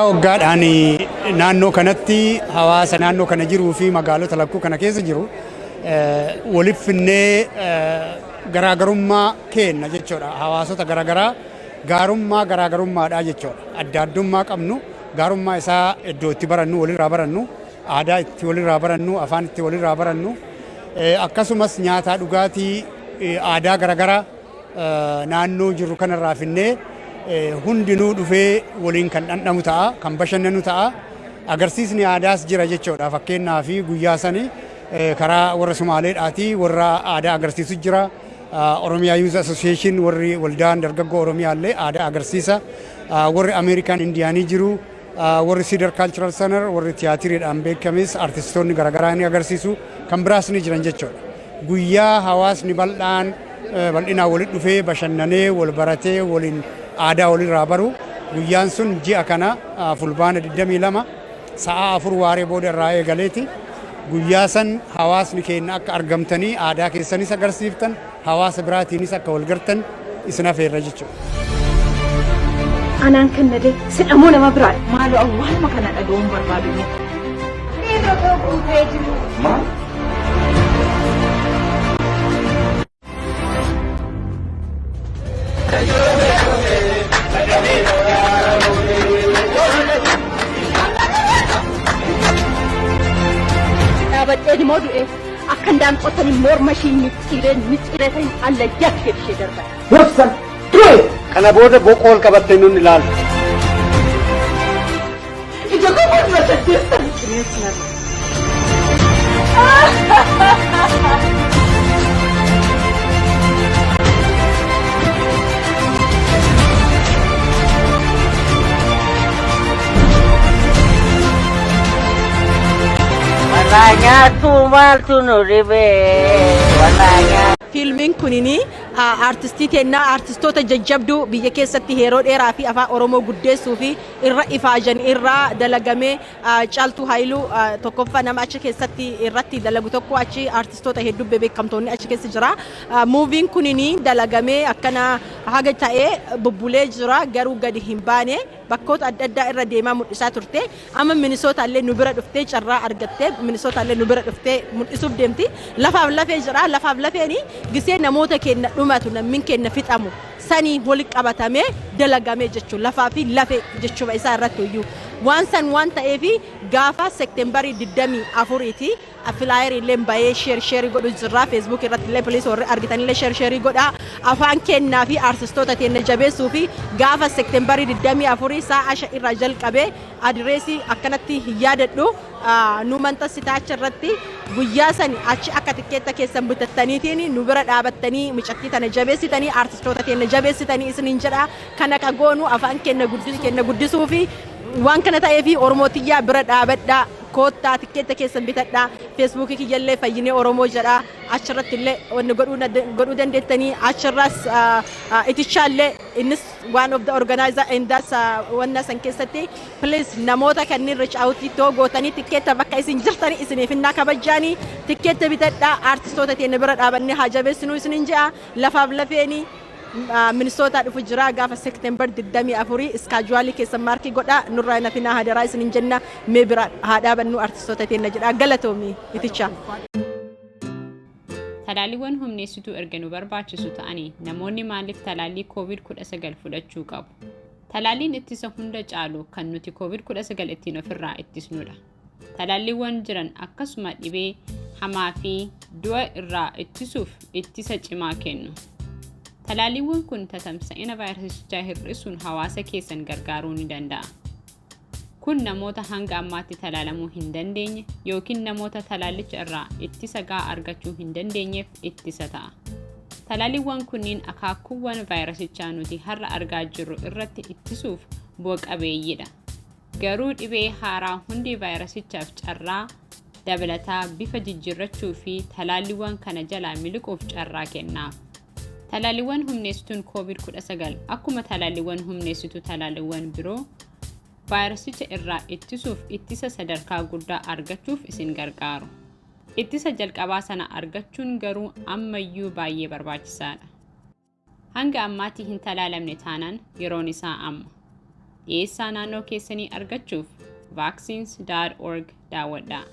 Waggaadhaan naannoo kanatti hawaasa naannoo kana jiruu fi magaalota lakkuu kana keessa jiru waliif finnee garaagarummaa kenna jechuudha. Hawaasota garaagaraa garaagarummaadha jechuudha. Adda addummaa qabnu gaarummaa isaa iddoo itti barannu walirraa barannu aadaa itti walirraa barannu afaan itti walirraa barannu akkasumas nyaata dhugaatii aadaa garaagaraa naannoo jiru kanarraa finnee hundinuu dhufee waliin kan dhandhamu ta'a, kan bashannanu ta'a. Agarsiisni aadaas jira jechuudha. Fakkeenyaaf guyyaa sanii karaa warra Sumaaleedhaati warra aadaa agarsiisu jira. Oromiyaa Youth Association warri waldaan dargaggoo Oromiyaallee aadaa agarsiisa. Warri American Indiyaanii jiru. Warri Cedar Cultural Center warri tiyaatiriidhaan beekamis artistoonni garaagaraa ni agarsiisu. Kan biraas ni jiran jechuudha. Guyyaa hawaasni bal'inaa walitti dhufee bashannanee wal baratee waliin aadaa walirraa baru guyyaan sun ji'a kana fulbaana 22 sa'a 4 waaree booda irraa eegaleeti. Guyyaa san hawaasni keenya akka argamtanii aadaa keessanis agarsiiftan hawaasa biraatiinis akka wal gartan isin afeerra jechuudha. Anaan kan nade sidhamuu nama biraa maaloo awwaaluma kana dhaga'uun barbaadu. Dhiirri koo guutee jiru. Maal? Badheeni moo du'e akka ndaan qotanii morma ishii micciiratan alla jakkee ishee darba. Gorsan ture kana booda boqool qabattee nun ilaalu. Ija koo morma saddeettan. Warnanya tumal tunuribe warnanya Filmiin kunini artistii kennaa artistoota jajjabduu biyya keessatti yeroo dheeraa fi afaan Oromoo guddeessuu fi irra ifaajan irraa dalagamee Caaltuu Haayiluu tokkoffaa nama achi keessatti irratti dalagu tokko achi artistoota hedduu beekamtoonni achi keessa jira. Muuviin kunini dalagamee akkana haga ta'ee bubbulee jira garuu gadi hin baane bakkoota adda addaa irra deemaa mul'isaa turte. Amma Minisoota illee nu bira dhuftee carraa argattee Minisoota illee nu bira dhuftee mul'isuuf deemti. Lafaaf lafee jira lafaaf lafeeni gisee namoota keenya dhumatu namni keenya fixamu sanii wali qabatamee dalagamee jechuun lafaa fi lafee jechuudha isaa irratti iyyuu waan san waan ta'eefi gaafa Seektembarii 24ti Flyer illee bayee sheer godhu jirra Facebook irratti illee police warri argitan illee sheer godha afaan kennaa fi artistoota teenya jabeessuu fi gaafa Seektembarii 24 sa'a 5 irraa jalqabee adireesii akkanatti yaadadhu nu mantasita achirratti guyyaa sani achi akka tikkeetta keessan bitattaniitiin nu bira dhaabattanii micaqqii tana jabeessitanii artistoota teenya jabeessitanii isiniin jedha kana kagoonu afaan keenya guddisuu fi waan kana ta'ee fi Oromootiyaa bira dhaabadhaa koottaa tikkeetta keessan bitadhaa Facebook kiyyallee fayyinee Oromoo jedha achirratti illee wanni godhuu dandeettanii achirras itichaallee innis one of the organizer and that's wanna san keessatti please namoota kanneen reach out to gootanii tikkeetta bakka isin jirtanii isiniif innaa kabajaanii tikkeetta bitadhaa artistoota teenya bira dhaabannee haa jabeessinuu isiniin jedha lafaaf lafeeni Minisoota dhufu jira gaafa Seektembar 24 iskaajuwaalii keessan maarkii godha nurraa nafinaa hadaraa isiniin jenna mee bira haa dhaabannu artistoota teenya jedha galatoomii iticha. Talaaliiwwan humneessituu erga nu barbaachisu ta'anii namoonni maaliif talaallii COVID-19 fudhachuu qabu? Talaaliin ittisa hunda caalu kan nuti COVID-19 ittiin ofirraa ittisnudha. Talaalliiwwan jiran akkasuma dhibee hamaa fi du'a irraa ittisuuf ittisa cimaa kennu. Talaaliiwwan kun tatamsa'ina vaayirasichaa hir'isuun hawaasa keessan gargaaruu ni danda'a. Kun namoota hanga ammaatti talaalamuu hin dandeenye yookiin namoota talaallicha irraa ittisa gahaa argachuu hin dandeenyeef ittisa ta'a. Talaaliiwwan kunniin akaakuuwwan vaayirasichaa nuti har'a argaa jirru irratti ittisuuf bu'a qabeeyyiidha. Garuu dhibee haaraa hundi vaayirasichaaf carraa dabalataa bifa jijjiirrachuu fi talaalliiwwan kana jalaa miliquuf carraa kennaaf. Talaaliiwwan humneessituun COVID-19 akkuma talaaliiwwan humneessituu talaaliiwwan biroo vaayirasicha irraa ittisuuf ittisa sadarkaa guddaa argachuuf isin gargaaru. Ittisa jalqabaa sana argachuun garuu ammayyuu baay'ee barbaachisaadha. Hanga ammaatti hin talaalamne taanaan yeroon isaa amma. dhiyeessaa naannoo keessanii argachuuf vaccines.org daawwadhaa.